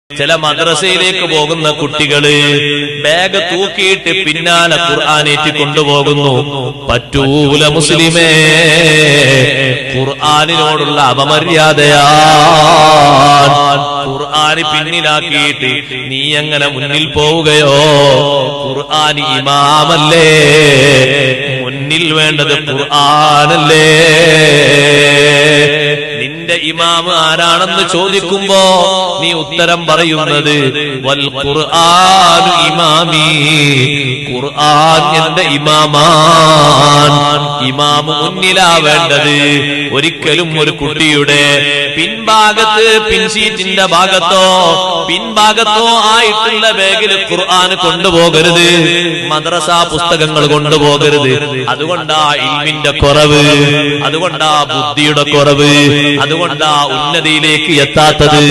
ചില മദ്രസയിലേക്ക് പോകുന്ന കുട്ടികള് ബാഗ് തൂക്കിയിട്ട് പിന്നാലെ ഖുർആനേറ്റി കൊണ്ടുപോകുന്നു. പറ്റൂല മുസ്ലിമേ, ഖുർആനിനോടുള്ള അപമര്യാദയാണ്. ഖുർആന് പിന്നിലാക്കിയിട്ട് നീ എങ്ങനെ മുന്നിൽ പോവുകയോ? ഖുർആന് ഇമാമല്ലേ, മുന്നിൽ വേണ്ടത് ഖുർആനല്ലേ. നിന്റെ ഇമാം ആരാണെന്ന് ചോദിക്കുമ്പോ നീ ഉത്തരം പറയുന്നത് വൽ ഖുർആനു ഇമാമി, ഖുർആൻ എന്റെ ഇമാമാൻ. ഇമാമ് മുന്നിലാവേണ്ടത്. ഒരിക്കലും ഒരു കുട്ടിയുടെ പിൻഭാഗത്ത്, പിൻസീറ്റിന്റെ ഭാഗത്തോ പിൻഭാഗത്തോ ആയിട്ടുള്ള ബാഗിൽ ഖുർആൻ കൊണ്ടുപോകരുത്, മദ്രസ പുസ്തകങ്ങൾ കൊണ്ടുപോകരുത്. അതുകൊണ്ടാ ഇൽമിന്റെ കുറവ്, അതുകൊണ്ടാ ബുദ്ധിയുടെ കുറവ്, അതുകൊണ്ടാ ഉന്നതിയിലേക്ക് എത്താത്തത്.